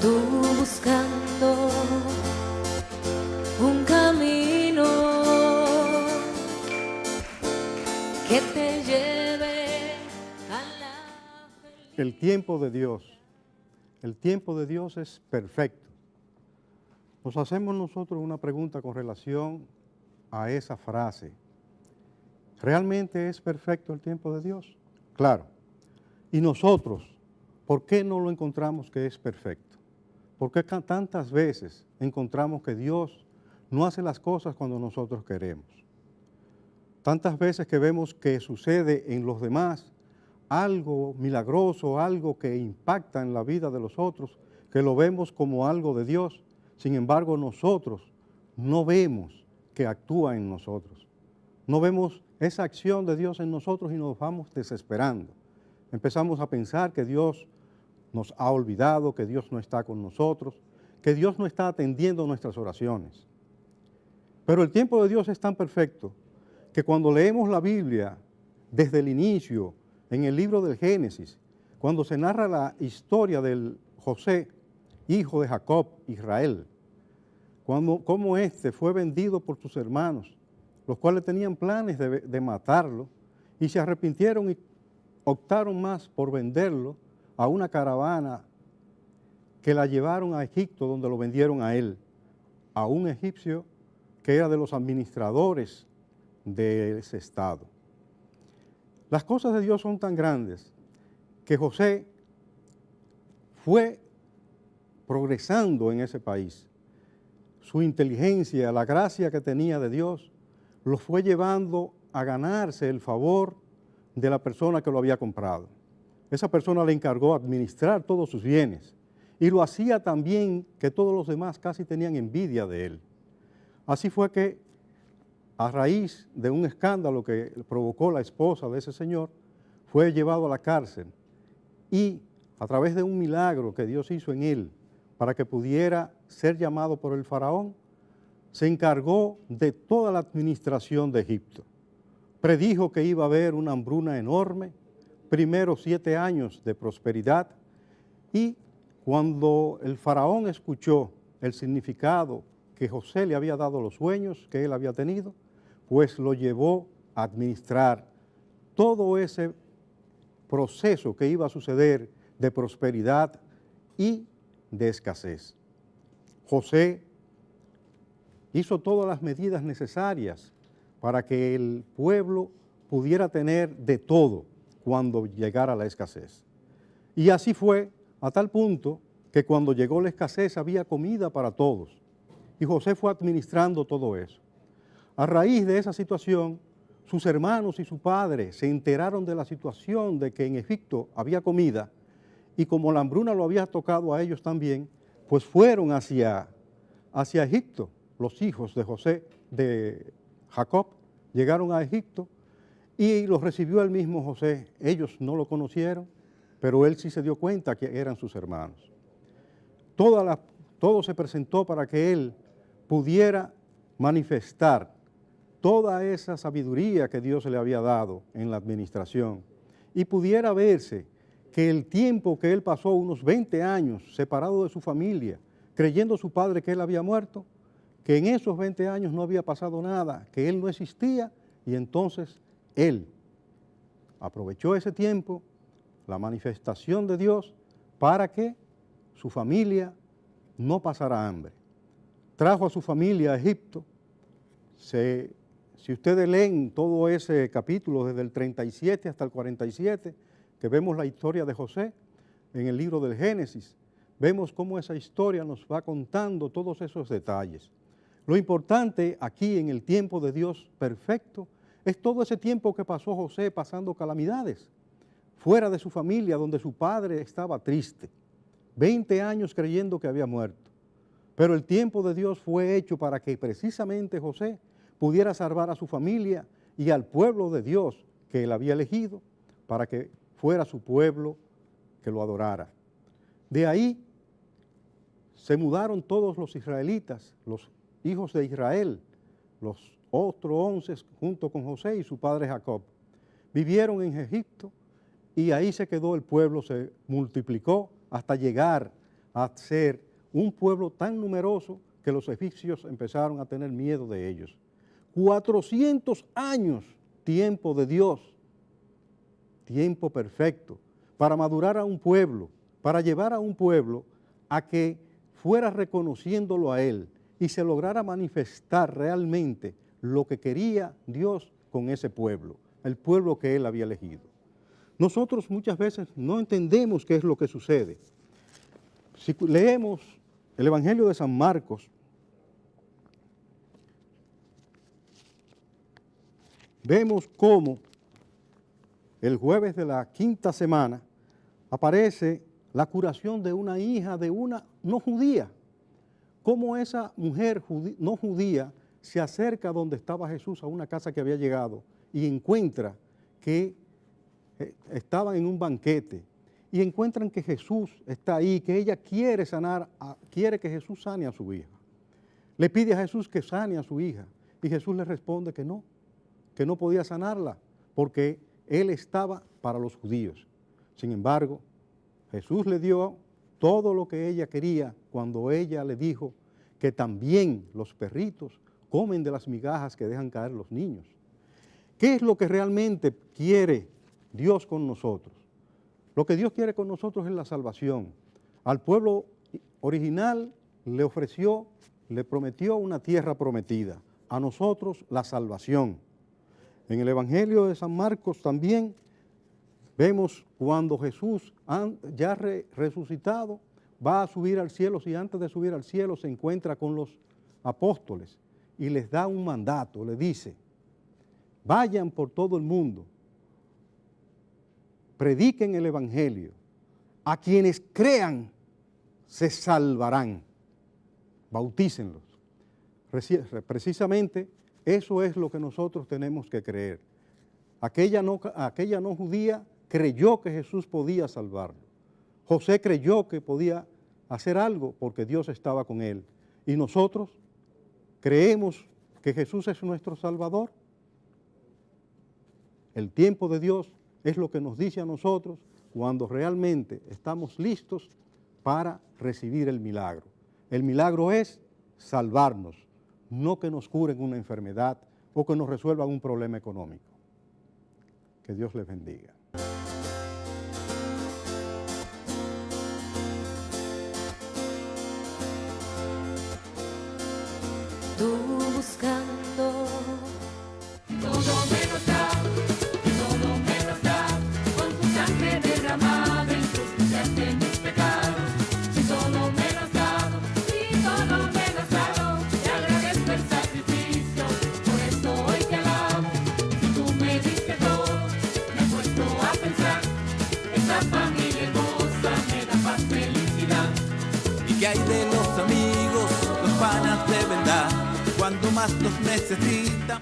tú buscando un camino que te lleve a la felicidad. El tiempo de Dios es perfecto. Nos hacemos nosotros una pregunta con relación a esa frase. ¿Realmente es perfecto el tiempo de Dios? Claro. ¿Y nosotros, por qué no lo encontramos que es perfecto? ¿Por qué tantas veces encontramos que Dios no hace las cosas cuando nosotros queremos? Tantas veces que vemos que sucede en los demás algo milagroso, algo que impacta en la vida de los otros, que lo vemos como algo de Dios. Sin embargo, nosotros no vemos que actúa en nosotros. No vemos esa acción de Dios en nosotros y nos vamos desesperando. Empezamos a pensar que Dios nos ha olvidado, que Dios no está con nosotros, que Dios no está atendiendo nuestras oraciones. Pero el tiempo de Dios es tan perfecto que cuando leemos la Biblia desde el inicio, en el libro del Génesis, cuando se narra la historia del José, hijo de Jacob, Israel, cómo éste fue vendido por sus hermanos, los cuales tenían planes de matarlo, y se arrepintieron y optaron más por venderlo a una caravana que la llevaron a Egipto, donde lo vendieron a él, a un egipcio que era de los administradores de ese estado. Las cosas de Dios son tan grandes que José fue progresando en ese país. Su inteligencia, la gracia que tenía de Dios, lo fue llevando a ganarse el favor de la persona que lo había comprado. Esa persona le encargó administrar todos sus bienes y lo hacía tan bien que todos los demás casi tenían envidia de él. Así fue que, a raíz de un escándalo que provocó la esposa de ese señor, fue llevado a la cárcel y a través de un milagro que Dios hizo en él para que pudiera ser llamado por el faraón, se encargó de toda la administración de Egipto. Predijo que iba a haber una hambruna enorme, primero 7 años de prosperidad, y cuando el faraón escuchó el significado que José le había dado, los sueños que él había tenido, pues lo llevó a administrar todo ese proceso que iba a suceder de prosperidad y de escasez. José hizo todas las medidas necesarias para que el pueblo pudiera tener de todo cuando llegara la escasez. Y así fue, a tal punto que cuando llegó la escasez había comida para todos. Y José fue administrando todo eso. A raíz de esa situación, sus hermanos y su padre se enteraron de la situación de que en Egipto había comida, y como la hambruna lo había tocado a ellos también, pues fueron hacia Egipto. Los hijos de Jacob, llegaron a Egipto y los recibió el mismo José. Ellos no lo conocieron, pero él sí se dio cuenta que eran sus hermanos. Todo se presentó para que él pudiera manifestar toda esa sabiduría que Dios le había dado en la administración y pudiera verse que el tiempo que él pasó, unos 20 años separado de su familia, creyendo su padre que él había muerto, que en esos 20 años no había pasado nada, que él no existía, y entonces él aprovechó ese tiempo, la manifestación de Dios, para que su familia no pasara hambre. Trajo a su familia a Egipto. Si ustedes leen todo ese capítulo, desde el 37 hasta el 47, que vemos la historia de José en el libro del Génesis, vemos cómo esa historia nos va contando todos esos detalles. Lo importante aquí en el tiempo de Dios perfecto es todo ese tiempo que pasó José pasando calamidades, fuera de su familia, donde su padre estaba triste, 20 años creyendo que había muerto. Pero el tiempo de Dios fue hecho para que precisamente José pudiera salvar a su familia y al pueblo de Dios que él había elegido para que fuera su pueblo que lo adorara. De ahí se mudaron todos los israelitas, los hijos de Israel, los otros 11 junto con José y su padre Jacob. Vivieron en Egipto y ahí se quedó el pueblo, se multiplicó hasta llegar a ser un pueblo tan numeroso que los egipcios empezaron a tener miedo de ellos. 400 años, tiempo de Dios, tiempo perfecto, para madurar a un pueblo, para llevar a un pueblo a que fuera reconociéndolo a Él y se lograra manifestar realmente lo que quería Dios con ese pueblo, el pueblo que Él había elegido. Nosotros muchas veces no entendemos qué es lo que sucede. Si leemos el Evangelio de San Marcos, vemos cómo el jueves de la quinta semana aparece la curación de una hija de una no judía. Cómo esa mujer no judía se acerca donde estaba Jesús, a una casa que había llegado, y encuentra que estaban en un banquete, y encuentran que Jesús está ahí, que ella quiere quiere que Jesús sane a su hija. Le pide a Jesús que sane a su hija, y Jesús le responde que no podía sanarla, porque Él estaba para los judíos. Sin embargo, Jesús le dio todo lo que ella quería cuando ella le dijo que también los perritos comen de las migajas que dejan caer los niños. ¿Qué es lo que realmente quiere Dios con nosotros? Lo que Dios quiere con nosotros es la salvación. Al pueblo original le prometió una tierra prometida. A nosotros la salvación. En el Evangelio de San Marcos también vemos cuando Jesús, ya resucitado, va a subir al cielo, y antes de subir al cielo se encuentra con los apóstoles y les da un mandato, le dice: vayan por todo el mundo, prediquen el Evangelio, a quienes crean se salvarán, bautícenlos. Precisamente eso es lo que nosotros tenemos que creer. Aquella no judía creyó que Jesús podía salvarlo. José creyó que podía hacer algo porque Dios estaba con él. Y nosotros creemos que Jesús es nuestro Salvador. El tiempo de Dios es lo que nos dice a nosotros cuando realmente estamos listos para recibir el milagro. El milagro es salvarnos, no que nos curen una enfermedad o que nos resuelvan un problema económico. Que Dios les bendiga. Tú buscando Todo me lo da, con tu sangre derramada en cruz, quitaste mis pecados. Si todo me lo has dado, te agradezco el sacrificio, por eso hoy te alabo. Si tú me diste todo, me he puesto a pensar, esta familia hermosa me da paz, felicidad. ¿Y qué hay de los amigos, los panas de verdad, cuando más los necesitan?